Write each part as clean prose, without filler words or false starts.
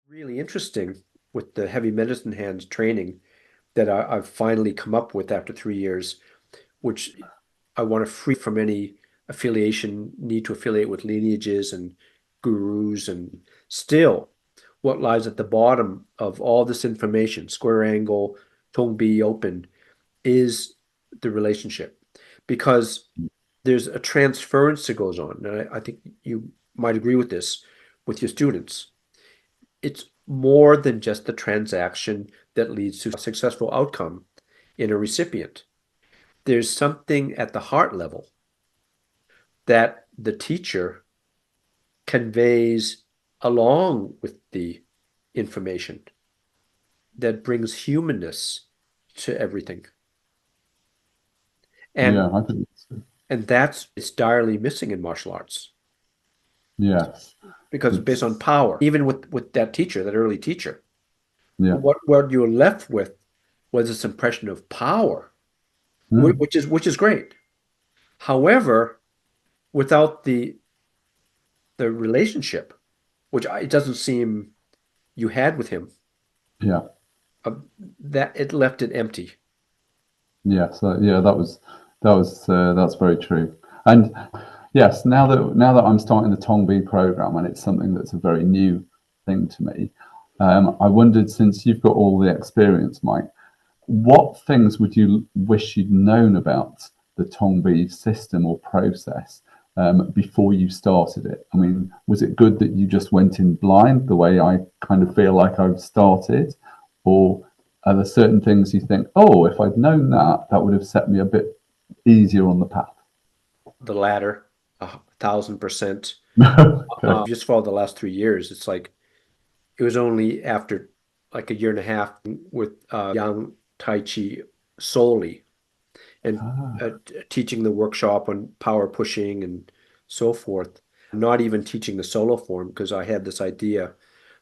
Really interesting with the heavy medicine hands training that I've finally come up with after 3 years, which I want to free from any affiliation, need to affiliate with lineages and gurus. And still, what lies at the bottom of all this information, square angle, Tong be open, is the relationship. Because there's a transference that goes on. And I think you might agree with this with your students. It's more than just the transaction that leads to a successful outcome in a recipient. There's something at the heart level that the teacher conveys along with the information that brings humanness to everything. And Yeah, I think so. and that's it's direly missing in martial arts Yes. because it's based on It's power. Even with that teacher, that early teacher, yeah. what you were left with was this impression of power, Mm, which is great. However, without the relationship, it doesn't seem you had with him, yeah. uh, that it left it empty. Yes. Yeah, that's very true. And yes, now that I'm starting the Tong B program and it's something that's a very new thing to me, I wondered, since you've got all the experience, Mike, what things would you wish you'd known about the Tongbi system or process before you started it? I mean, was it good that you just went in blind the way I kind of feel like I've started? Or are there certain things you think, oh, if I'd known that, that would have set me a bit easier on the path? The latter, 1,000%. Okay. Just for the last 3 years, it's like it was only after like a year and a half with Yang Tai Chi solely and Ah, teaching the workshop on power pushing and so forth. Not even teaching the solo form because I had this idea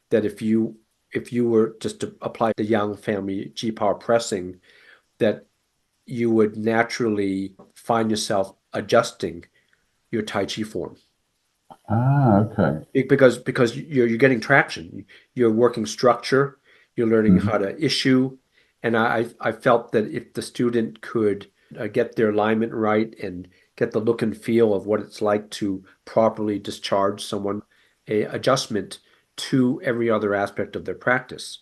that if you were just to apply the Yang family G power pressing, that you would naturally find yourself adjusting your Tai Chi form okay. because you're getting traction. You're working structure. You're learning Mhm. how to issue, and I felt that if the student could get their alignment right and get the look and feel of what it's like to properly discharge someone, a adjustment to every other aspect of their practice,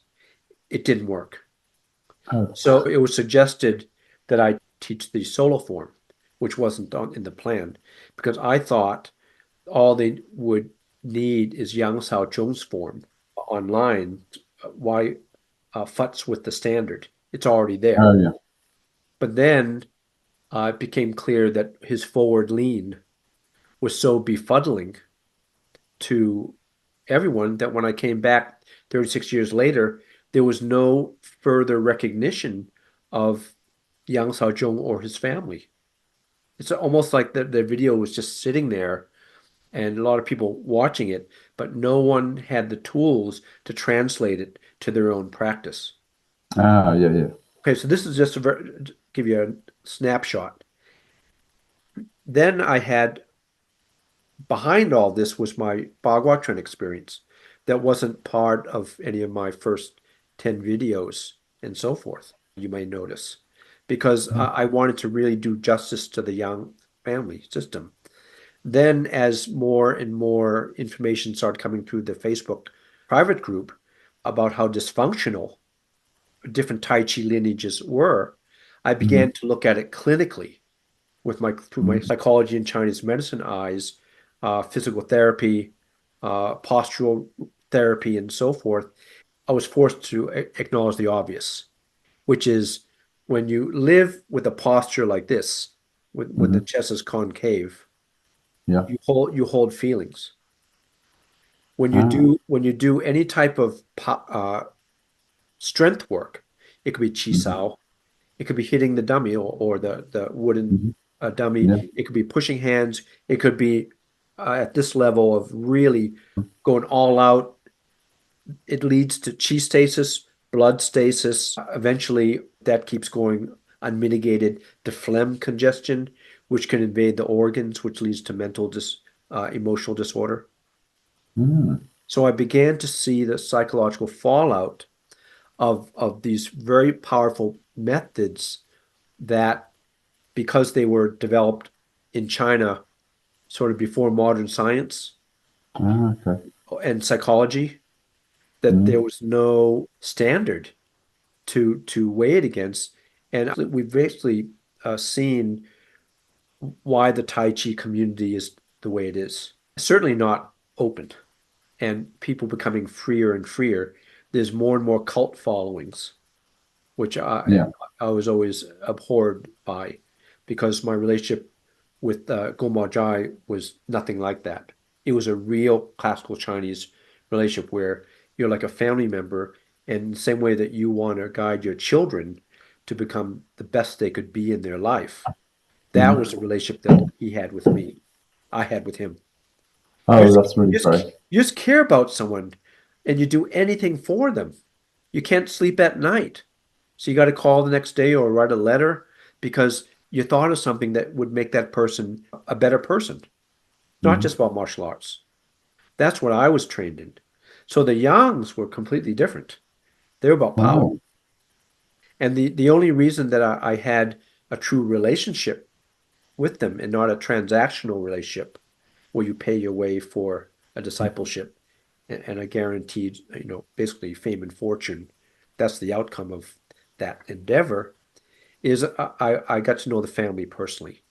it didn't work. Oh, So it was suggested that I teach the solo form, which wasn't in the plan, because I thought all they would need is Yang Sao Zhong's form online. Why futz with the standard? It's already there. oh yeah. But then it became clear that his forward lean was so befuddling to everyone that when I came back 36 years later, there was no further recognition of Yang Sao Zhong or his family. It's almost like the video was just sitting there and a lot of people watching it, but no one had the tools to translate it to their own practice. Ah, yeah, yeah. Okay, so this is just to give you a snapshot. Then I had behind all this was my Bagua experience that wasn't part of any of my first 10 videos and so forth, you may notice, because Mm, I wanted to really do justice to the Yang family system. Then, as more and more information started coming through the Facebook private group about how dysfunctional different Tai Chi lineages were, I mm, began to look at it clinically with my through my mm. psychology and Chinese medicine eyes, physical therapy, postural therapy, and so forth. I was forced to acknowledge the obvious, which is when you live with a posture like this, when the Mhm. chest is concave, Yeah. you hold feelings. When you Ah. do any type of strength work, it could be chi Mhm. sao, it could be hitting the dummy or the wooden Mhm. dummy, Yeah. it could be pushing hands, it could be at this level of really going all out. It leads to chi stasis, blood stasis. Eventually, that keeps going unmitigated to phlegm congestion, which can invade the organs, which leads to emotional disorder. Mm. So I began to see the psychological fallout of these very powerful methods that, because they were developed in China sort of before modern science Okay. and psychology, that there Mm. was no standard to weigh it against. And we've basically seen why the Tai Chi community is the way it is. Certainly not open, and people becoming freer and freer. There's more and more cult followings, which Yeah. I was always abhorred by, because my relationship with Goma Jai was nothing like that. It was a real classical Chinese relationship where you're like a family member, and the same way that you want to guide your children to become the best they could be in their life. That was Mm. the relationship that he had with me. I had with him. You Oh, just, that's really you just, great. you just care about someone, and you do anything for them. You can't sleep at night. So you got to call the next day or write a letter because you thought of something that would make that person a better person. Not just Mm. about martial arts. That's what I was trained in. So the Yangs were completely different. They were about power. Wow. And the only reason that I had a true relationship with them and not a transactional relationship where you pay your way for a discipleship and a guaranteed, basically fame and fortune. That's the outcome of that endeavor. Is I got to know the family personally.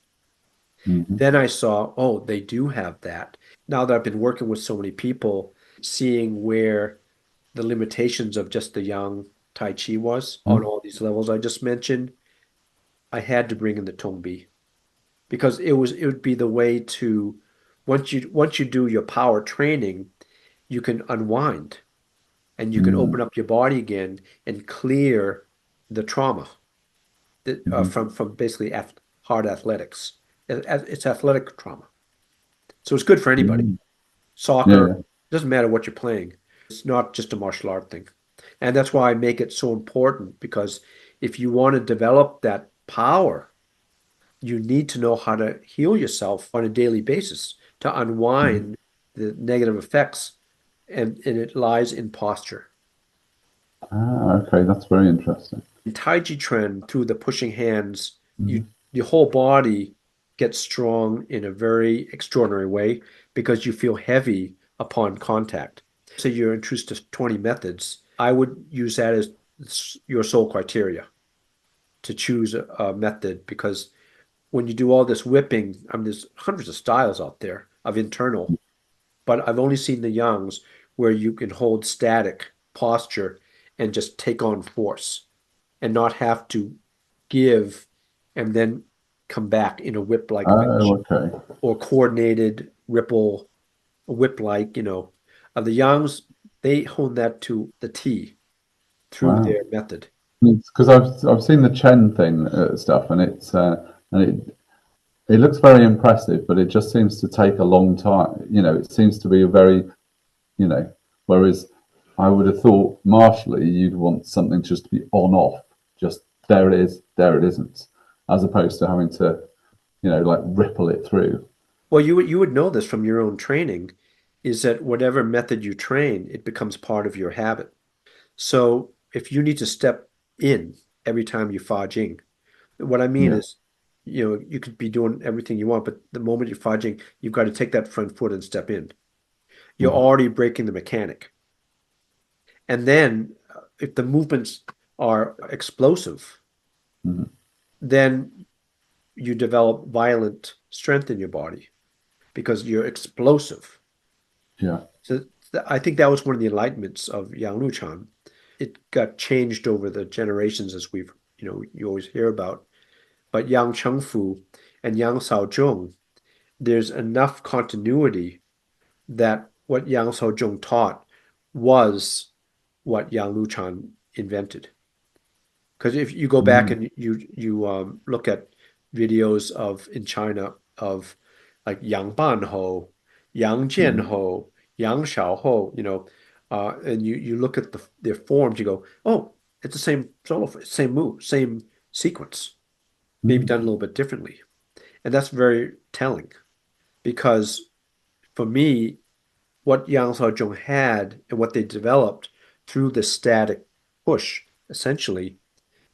Hmm. Then I saw, oh, they do have that. Now that I've been working with so many people, seeing where the limitations of just the young Tai Chi was on all these levels I just mentioned, I had to bring in the Tongbi because it would be the way to, once you do your power training, you can unwind and you can Mm. open up your body again and clear the trauma that, Hmm. from basically hard athletics. It's athletic trauma. So it's good for anybody. Mm. Yeah, Soccer, yeah. doesn't matter what you're playing. It's not just a martial art thing. And that's why I make it so important, because if you want to develop that power, you need to know how to heal yourself on a daily basis to Mhm. unwind the negative effects. And it lies in posture. Ah, okay, that's very interesting. In Taiji Chuan, through the pushing hands, Mhm. your whole body gets strong in a very extraordinary way because you feel heavy upon contact. Say you're introduced to 20 methods, I would use that as your sole criteria to choose a method, because when you do all this whipping, I mean, there's hundreds of styles out there of internal, but I've only seen the Youngs where you can hold static posture and just take on force and not have to give and then come back in a whip-like Oh, fashion okay. or coordinated ripple, whip-like, the Youngs, they hone that to the T through Wow. their method. Because I've seen the Chen thing stuff, and it looks very impressive, but it just seems to take a long time. It seems to be a very you know. Whereas I would have thought martially, you'd want something just to be on off, just there it is, there it isn't, as opposed to having to, like ripple it through. Well, you would know this from your own training, is that whatever method you train, it becomes part of your habit. So if you need to step in every time you fa jing, what I mean Yeah. is, you could be doing everything you want, but the moment you're fa jing, you've got to take that front foot and step in. You're Mhm. already breaking the mechanic. And then if the movements are explosive, Mhm. then you develop violent strength in your body because you're explosive. Yeah. So I think that was one of the enlightenments of Yang Luchan. It got changed over the generations, as you always hear about. But Yang Chengfu and Yang Shaozhong, there's enough continuity that what Yang Shaozhong taught was what Yang Luchan invented. Because if you go back Mm. and you look at videos of in China of like Yang Banho, Yang Mhm. Jianho, Yang Xiaoho, and you look at their forms, you go, oh, it's the same same move, same sequence, maybe Mm. done a little bit differently. And that's very telling, because for me, what Yang Xiaozhong had and what they developed through the static push, essentially,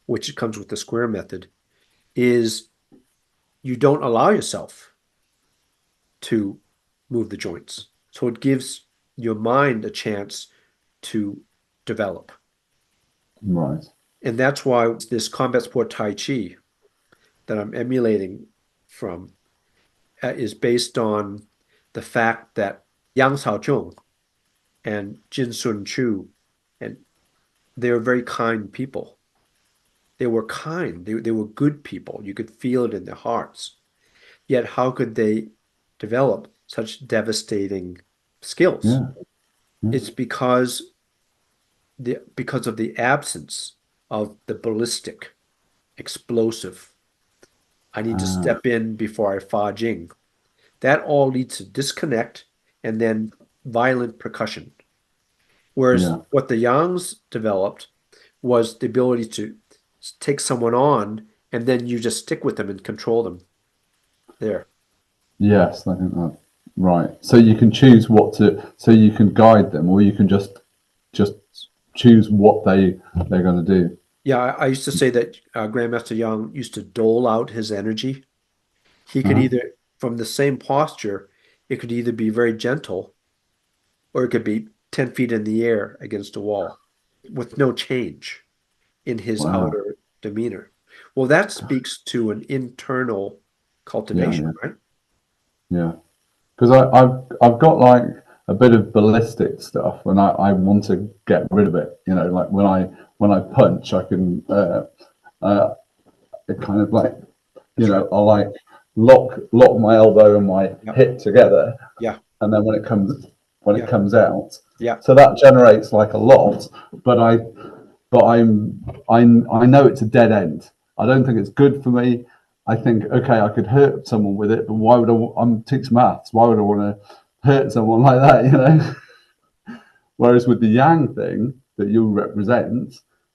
which comes with the square method, is you don't allow yourself to move the joints. So it gives your mind a chance to develop. Right. And that's why this combat sport Tai Chi that I'm emulating from is based on the fact that Yang Xiaozhong and Jin Sun Chu, and they were very kind people. They were kind. They were good people. You could feel it in their hearts. Yet how could they develop such devastating skills? Yeah. Yeah. It's because of the absence of the ballistic, explosive. I need to Ah, step in before I fa jing. That all leads to disconnect and then violent percussion. Whereas yeah. what the Yangs developed was the ability to take someone on and then you just stick with them and control them there. Yes, I think that right. So you can choose what to, so you can guide them, or you can just choose what they're going to do. Yeah, I used to say that Grandmaster Yang used to dole out his energy. He could Uh-huh. either, from the same posture, it could either be very gentle or it could be 10 feet in the air against a wall with no change in his Wow. outer demeanor. Well, that speaks to an internal Yeah, cultivation, yeah, right? yeah. Because I've got like a bit of ballistic stuff, and I want to get rid of it. You know, like when I punch, I can uh, it kind of like, you That's right. know, I like lock my elbow and my Yep. hip together, Yeah. and then when it Yeah. comes out, Yeah. so that generates like a lot. But I know it's a dead end. I don't think it's good for me. I think, okay, I could hurt someone with it, but why would I'm teach maths. Why would I want to hurt someone like that? You know. Whereas with the yang thing that you represent,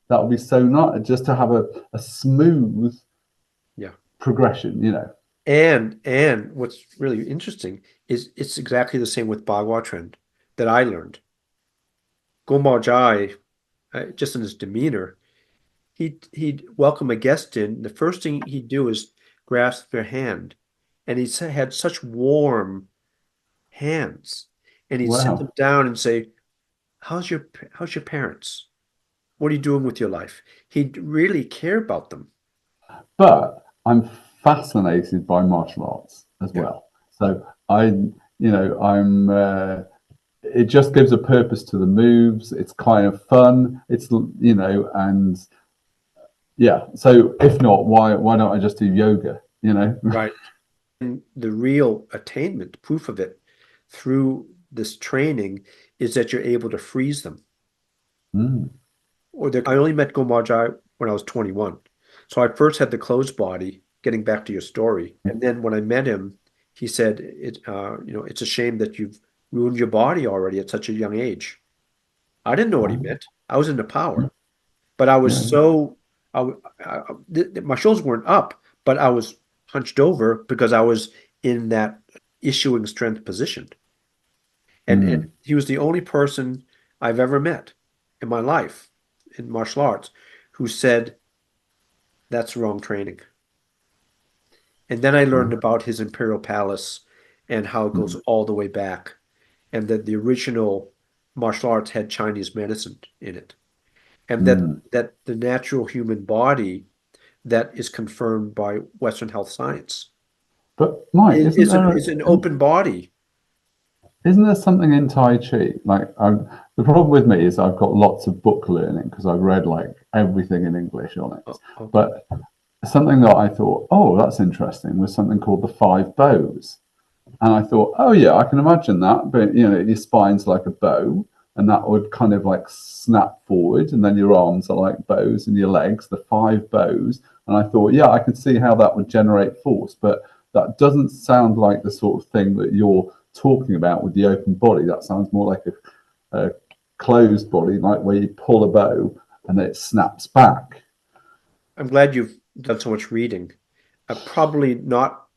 that would be so nice just to have a smooth Yeah. progression. You know. And what's really interesting is it's exactly the same with Bagua trend that I learned. Gombao Jai, just in his demeanor, he'd welcome a guest in. The first thing he'd do is grasp their hand, and had such warm hands, and he'd sit them Wow. down and say, how's your parents? What are you doing with your life?" He'd really care about them. But I'm fascinated by martial arts as Yeah. well. So I'm. It just gives a purpose to the moves. It's kind of fun. It's and yeah. So if not, why don't I just do yoga? You know. Right. And the real attainment, proof of it through this training is that you're able to freeze them. Mm, I only met Gomajai when I was 21. So I first had the closed body, getting back to your story. And then when I met him, he said, it's a shame that you've ruined your body already at such a young age. I didn't know what he wow. meant. I was into Yeah, power, but I was yeah, so, my shoulders weren't up, but I was hunched over because I was in that issuing strength position. And mm, he was the only person I've ever met in my life in martial arts who said that's wrong training. And then I learned wow. about his imperial palace and how it goes Mm, all the way back, and that the original martial arts had Chinese medicine in it, and that mm. that the natural human body that is confirmed by Western health science But Mike, is an open body. isn't there something in Tai Chi? Like, the problem with me is I've got lots of book learning because I've read like everything in English on it. Oh, okay. But something that I thought, oh, that's interesting, was something called the five bows. And I thought, oh yeah, I can imagine that. But your spine's like a bow, and that would kind of like snap forward, and then your arms are like bows, and your legs, the five bows. And I thought, yeah, I could see how that would generate force, but that doesn't sound like the sort of thing that you're talking about with the open body. That sounds more like a closed body, like where you pull a bow and then it snaps back. I'm glad you've done so much reading. Probably not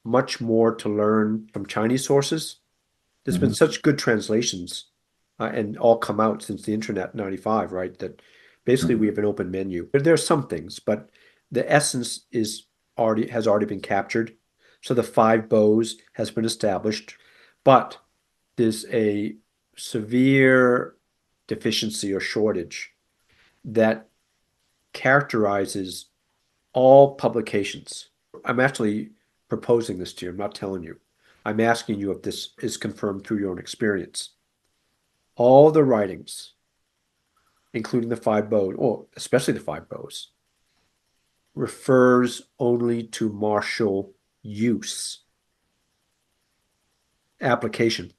much more to learn from Chinese sources, There's been Hmm. such good translations and all come out since the internet in 95, right? That basically we Hmm. have an open menu. There are some things, but the essence is already been captured. So the five bows has been established, but there's a severe deficiency or shortage that characterizes all publications. I'm actually proposing this to you. I'm not telling you. I'm asking you if this is confirmed through your own experience. All the writings, including the five bows, or especially the five bows, refers only to martial use, application.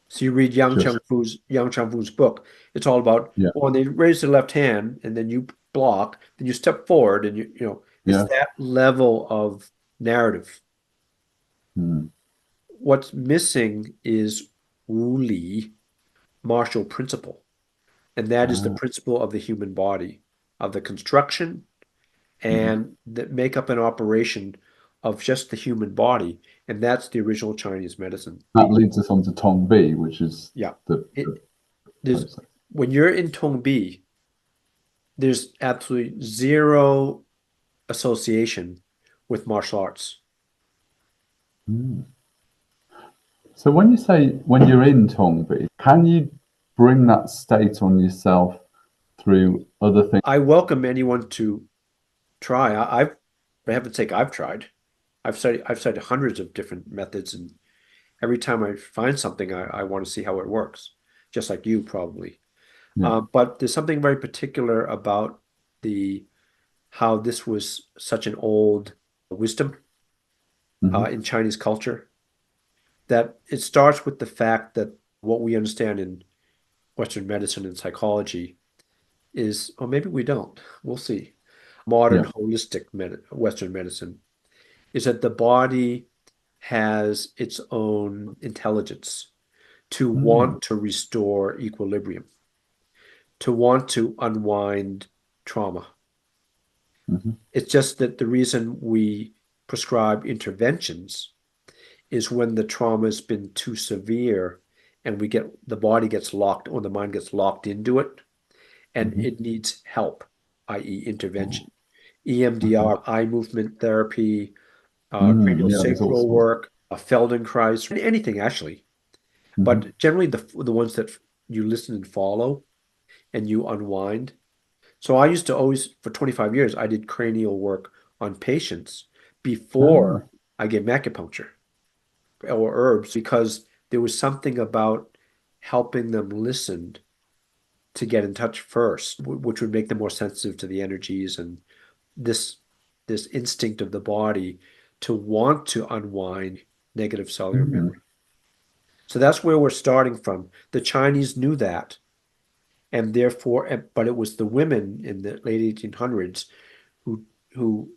So you read Just, Yang Chang-Fu's book. It's all about, yeah, well, they raise the left hand and then you block, then you step forward and it's yeah. that level of narrative. Mm. What's missing is Wu Li martial principle, and that is the Ah, principle of the human body, of the construction mhm. and the makeup and operation of just the human body, and that's the original Chinese medicine. That leads us on to Tong B, which is Yeah, the it there's process. when you're in Tong Bi, there's absolutely zero association with martial arts. Mm. So when you say when you're in Tong B, can you bring that state on yourself through other things? I welcome anyone to try. For heaven's sake, I've tried. I've studied hundreds of different methods, and every time I find something, I want to see how it works, just like you probably. Yeah. But there's something very particular about the how this was such an old wisdom Hmm. in Chinese culture that it starts with the fact that what we understand in Western medicine and psychology is, or maybe we don't, we'll see. Modern Yeah. holistic Western medicine is that the body has its own intelligence to Mm. want to restore equilibrium, to want to unwind trauma. Hmm. It's just that the reason we prescribe interventions is when the trauma has been too severe and the body gets locked or the mind gets locked into it and Hmm. it needs help, i.e., Oh, intervention. okay. EMDR, eye movement therapy, Mm. Yeah, there's all craniosacral sorts. work, Feldenkrais, anything actually. Hmm. But generally, the ones that you listen and follow and you unwind. So I used to always, for 25 years, I did cranial work on patients before Ah. I gave acupuncture or herbs because there was something about helping them listen to get in touch first, which would make them more sensitive to the energies and this this instinct of the body to want to unwind negative cellular Mm. memory. So that's where we're starting from. The Chinese knew that, and therefore, but it was the women in the late 1800s who who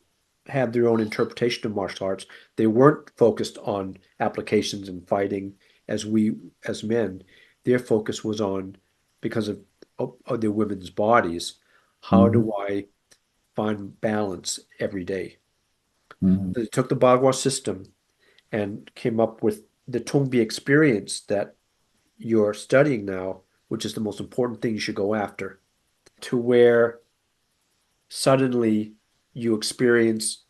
had their own interpretation of martial arts. They weren't focused on applications and fighting as we as men. Their focus was on because of their women's bodies. How Hmm. do I find balance every day? Hmm. They took the Bagua system and came up with the Tongbi experience that you're studying now, which is the most important thing you should go after, to where suddenly you experience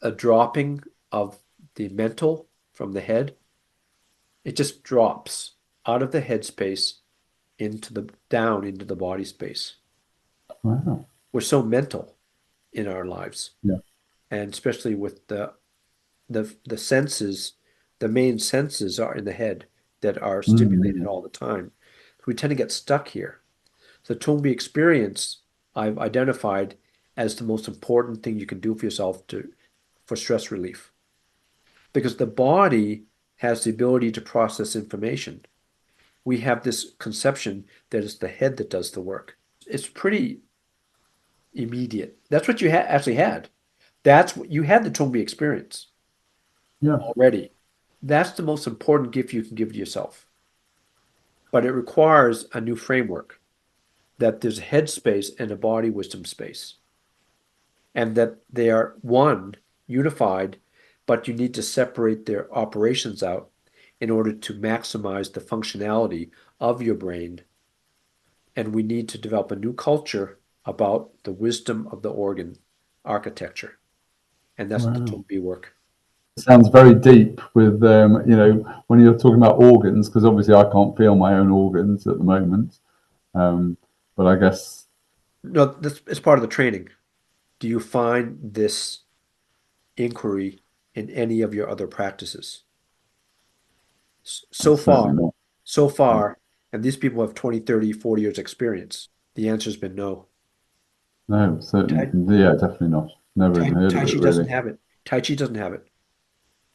a dropping of the mental from the head. It just drops out of the head space into the down into the body space. Wow. We're so mental in our lives, Yeah. and especially with the senses, the main senses are in the head that are stimulated Mm. all the time. So we tend to get stuck here. So Tongbi experience, I've identified as the most important thing you can do for yourself for stress relief. Because the body has the ability to process information. We have this conception that it's the head that does the work. It's pretty immediate. That's what you actually had. That's what you had the Tongbi experience Yeah. already. That's the most important gift you can give to yourself. But it requires a new framework that there's a head space and a body wisdom space, and that they are one, unified, but you need to separate their operations out in order to maximize the functionality of your brain. And we need to develop a new culture about the wisdom of the organ architecture. And that's the Wow. Tong work. Sounds very deep with, when you're talking about organs, because obviously I can't feel my own organs at the moment. But I guess, No, this is part of the training. Do you find this inquiry in any of your other practices? So certainly far, not. so Yeah. far, and these people have 20, 30, 40 years experience. The answer's been no. No, certainly. Tai, Yeah, definitely not. Never even heard of tai it Chi really. doesn't have it. Tai Chi doesn't have it.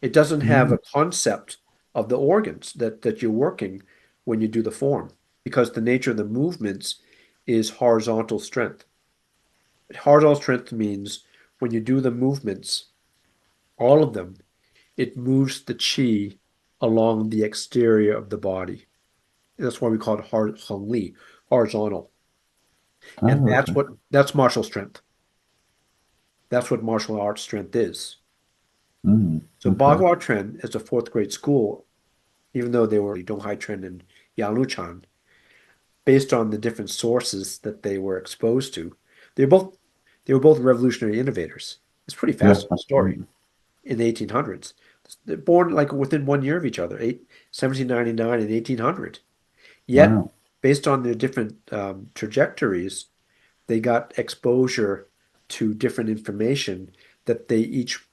It doesn't have Mm. a concept of the organs that you're working when you do the form, because the nature of the movements is horizontal strength. Horizontal strength means when you do the movements, all of them, it moves the chi along the exterior of the body. That's why we call it Hong Li, horizontal. And Oh, okay. that's martial strength. That's what martial arts strength is. Mm, So okay. Bagua Tren is a fourth grade school, even though they were Donghai Tren and Yaluchan, based on the different sources that they were exposed to. They're both they were both revolutionary innovators. It's a pretty Yeah, fascinating story absolutely. in the 1800s. They're born like within 1 year of each other, 1799 and 1800. Yet, Wow. based on their different trajectories, they got exposure to different information that they each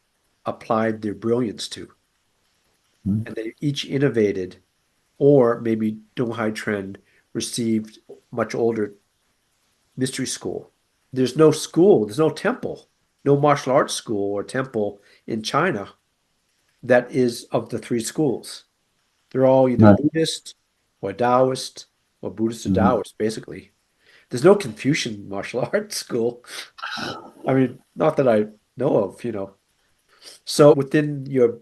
applied their brilliance to. Mm, And they each innovated, or maybe Dong Hai Tren received much older mystery school. There's no school, there's no temple, no martial arts school or temple in China that is of the three schools. They're all either no. Buddhist or Taoist or Buddhist or Mm, Taoist, basically. There's no Confucian martial arts school. I mean, not that I know of. So within your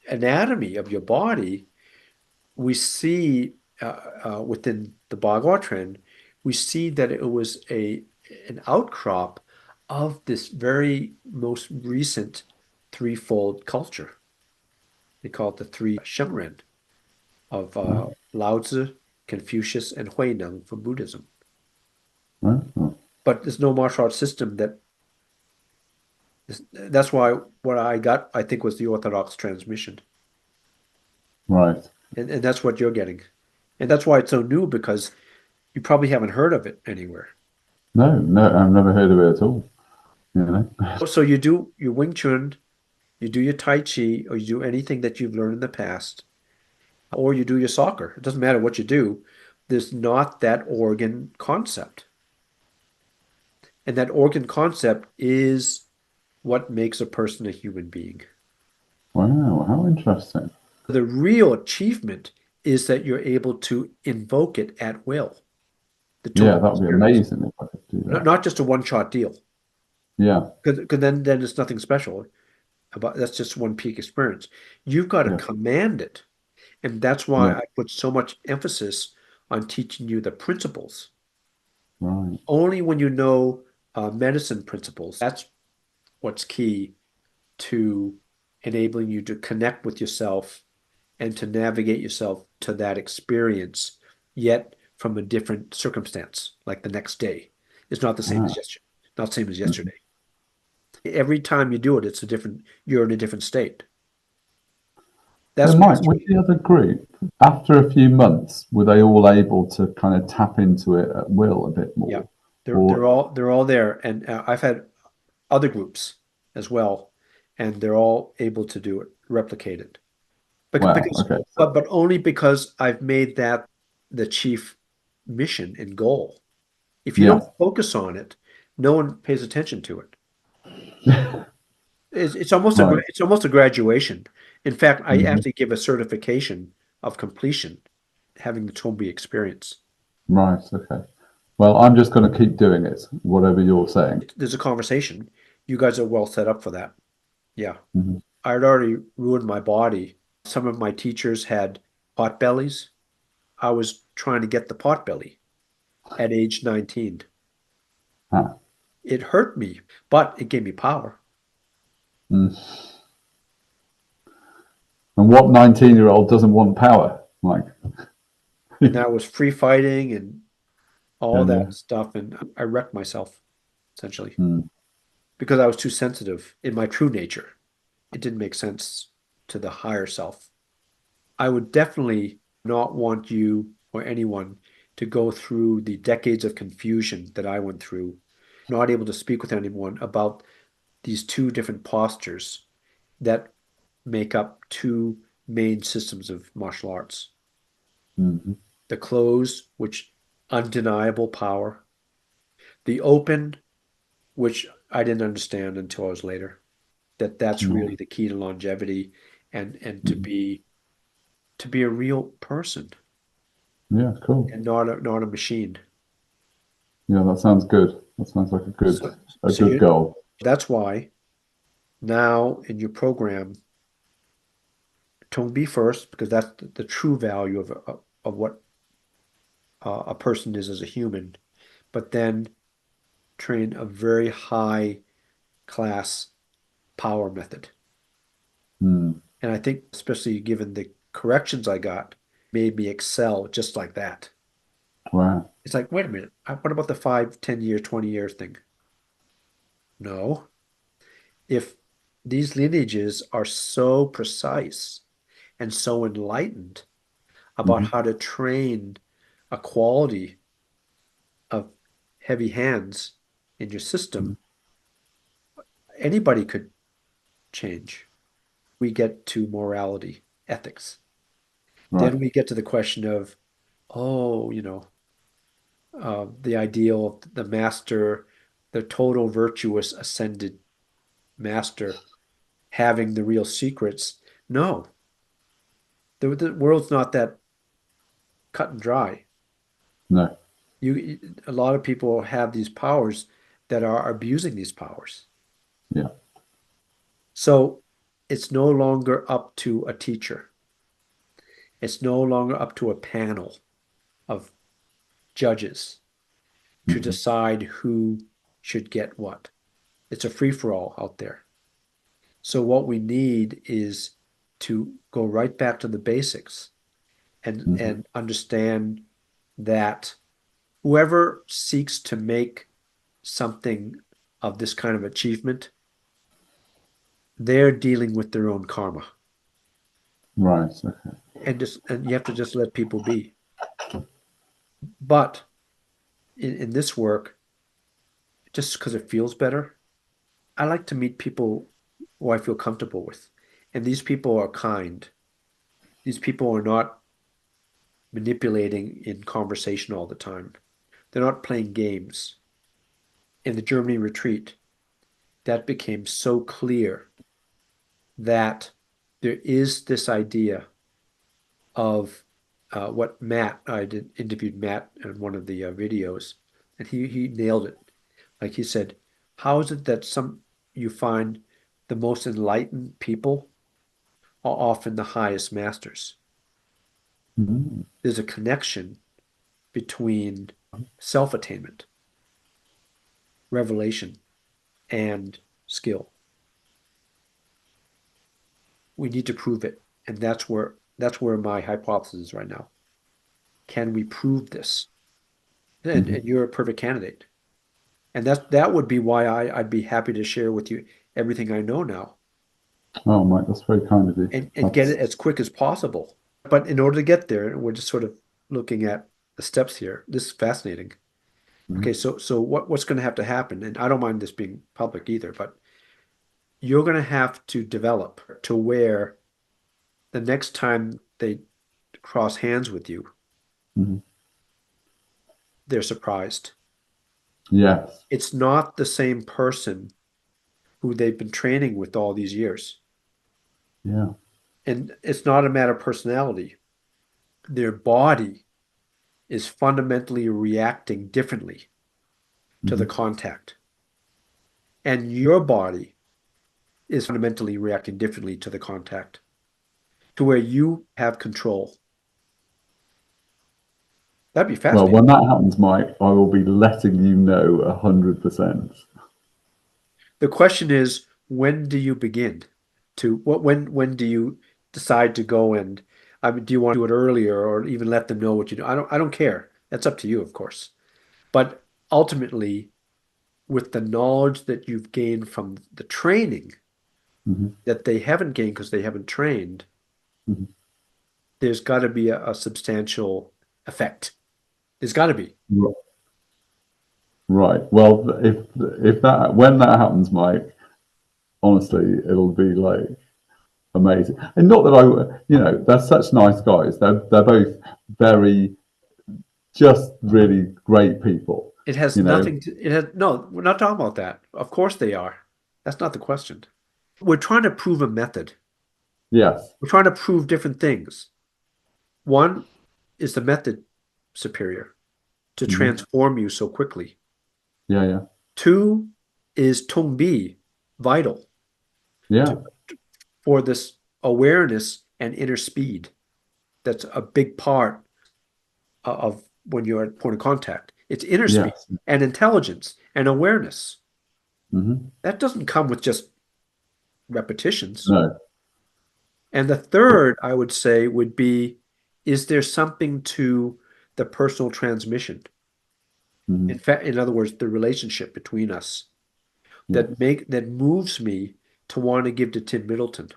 anatomy of your body, we see within the Bagua trend, we see that it was an outcrop of this very most recent threefold culture. They call it the three Shengren of wow. Lao Tzu, Confucius, and Huineng for Buddhism. Wow. But there's no martial arts system that's why what I got, I think, was the Orthodox transmission. Right. And that's what you're getting. And that's why it's so new because you probably haven't heard of it anywhere. No, no, I've never heard of it at all. You know. So you do your Wing Chun, you do your Tai Chi, or you do anything that you've learned in the past, or you do your soccer. It doesn't matter what you do. There's not that organ concept. And that organ concept is what makes a person a human being. Wow, how interesting. The real achievement is that you're able to invoke it at will, the Yeah, Tong that would be experience. amazing if I could do Not, that. not just a one-shot deal. Yeah, Because then it's nothing special about that's just one peak experience. You've got to yeah, command it. And that's why yeah. I put so much emphasis on teaching you the principles. Right. Only when you know medicine principles, that's what's key to enabling you to connect with yourself and to navigate yourself to that experience, yet from a different circumstance, like the next day. It's not the same as Ah. yesterday, not the same as Mhm. yesterday. Every time you do it, you're in a different state. So, That's Mike, with mastery. the other group, after a few months, were they all able to kind of tap into it at will a bit Yeah. more? They're Or, they're all they're all there. And I've had other groups as well, and they're all able to do it, replicate it. wow, Because okay. So, but only because I've made that the chief mission and goal. If you yeah, don't focus on it, no one pays attention to it. It's almost right. it's almost a graduation. In fact, I Hmm. actually give a certification of completion, having the Toynbee experience. Right, okay. Well, I'm just going to keep doing it, whatever you're saying. There's a conversation. You guys are well set up for that. Yeah. Hmm. I had already ruined my body. Some of my teachers had pot bellies. I was trying to get the pot belly at age 19. Ah, It hurt me, but it gave me power. mm, And what 19-year-old doesn't want power? Like, And that was free fighting and all yeah, that stuff. And I wrecked myself essentially mm, because I was too sensitive in my true nature. It didn't make sense to the higher self. I would definitely not want you or anyone to go through the decades of confusion that I went through, not able to speak with anyone about these two different postures that make up two main systems of martial arts. mm, The closed, which undeniable power, the open, which I didn't understand until I was later, that that's no, really the key to longevity and mm, to be a real person yeah, cool. and not a machine. Yeah, that sounds good. That sounds like So a so good you goal. that's why now in your program, Tone be first because that's the true value of what a person is as a human, but then train a very high class power method. Mm, And I think, especially given the corrections I got, made me excel just like that. wow. It's like, wait a minute, what about the 5, 10 year, 20 year thing? No. If these lineages are so precise and so enlightened about Hmm. how to train a quality of heavy hands in your Hmm. system, anybody could change. We get to morality, ethics. Right. Then we get to the question of, oh, the ideal of the master, the total virtuous ascended master having the real secrets. No, the world's not that cut and dry. No. A lot of people have these powers that are abusing these powers. Yeah. So it's no longer up to a teacher. It's no longer up to a panel of judges to Hmm. decide who should get what. It's a free-for-all out there. So what we need is to go right back to the basics Hmm. and understand that whoever seeks to make something of this kind of achievement, they're dealing with their own karma. Right. Okay. And you have to just let people be. But in this work, just because it feels better, I like to meet people who I feel comfortable with. And these people are kind. These people are not manipulating in conversation all the time. They're not playing games. In the Germany retreat, that became so clear that there is this idea of what Matt, I did interviewed Matt in one of the videos, and he nailed it. Like he said, how is it that some you find the most enlightened people are often the highest masters? Mm. There's a connection between self-attainment, revelation, and skill. We need to prove it, and that's where my hypothesis is right now. Can we prove this? Hmm. And you're a perfect candidate. And that would be why I'd be happy to share with you everything I know now Oh, Mike, that's very kind of you. and get That's it as quick as possible. But in order to get there, we're just sort of looking at the steps here. This is fascinating. Okay, mhm. so what's going to have to happen? And I don't mind this being public either, but you're going to have to develop to where the next time they cross hands with you, Mhm. they're surprised. Yes. It's not the same person who they've been training with all these years. Yeah. And it's not a matter of personality. Their body is fundamentally reacting differently to the Hmm. contact. And your body is fundamentally reacting differently to the contact, to where you have control. That'd be Well, fascinating. when that happens, Mike, I will be letting you know 100%. The question is, when do you begin to when do you decide to go and, I mean, do you want to do it earlier or even let them know what you do? I don't care. That's up to you, of course. But ultimately, with the knowledge that you've gained from the training Hmm. that they haven't gained because they haven't trained, Hmm. there's got to be a substantial effect. There's got to be. Right. Well, if that when that happens, Mike, honestly, it'll be like amazing. And not that they're such nice guys. They're both very just really great people. It has You know. nothing to, it has, no, we're not talking about that. Of course they are. That's not the question. We're trying to prove a method. Yes. We're trying to prove different things. One is the method superior to Hmm. transform you so quickly. Yeah. Yeah. Two is Tong Bi, vital Yeah. to, for this awareness and inner speed. That's a big part of when you're at point of contact. It's inner speed Yes. and intelligence and awareness. Hmm. That doesn't come with just repetitions. No. And the third, I would say, would be, is there something to the personal transmission? In Hmm. fact, in other words, the relationship between us Yeah. that moves me to want to give to Tim Middleton.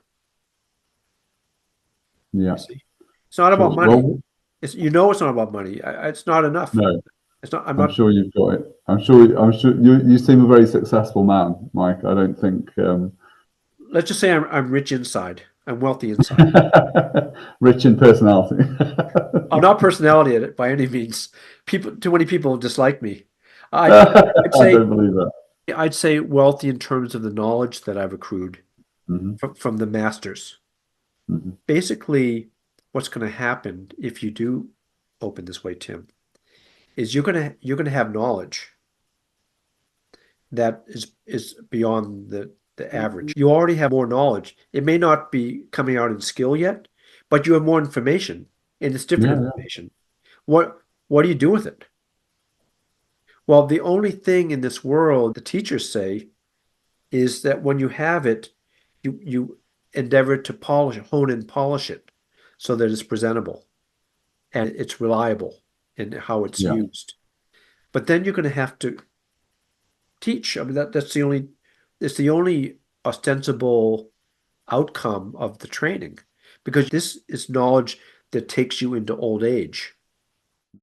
You Yeah. see, it's not about Sure. money. Well, It's not about money. It's not enough. no. It's not. I'm I'm not. sure you've got it. I'm sure you seem a very successful man, Mike. I don't think Let's just say I'm rich inside. I'm wealthy inside. rich in personality. I'm not personality at it by any means. Too many people dislike me. I'd I'd I say don't believe that. I'd say wealthy in terms of the knowledge that I've accrued Hmm. from the masters. Hmm. Basically, what's going to happen if you do open this way, Tim, is you're gonna have knowledge that is beyond the average. You already have more knowledge. It may not be coming out in skill yet, but you have more information, and it's different Yeah, yeah, information. What do you do with it? Well, the only thing in this world the teachers say is that when you have it, you endeavor to polish it, hone and polish it so that it's presentable and it's reliable in how it's yeah, used. But then you're going to have to teach. I mean, that's the only ostensible outcome of the training because this is knowledge that takes you into old age.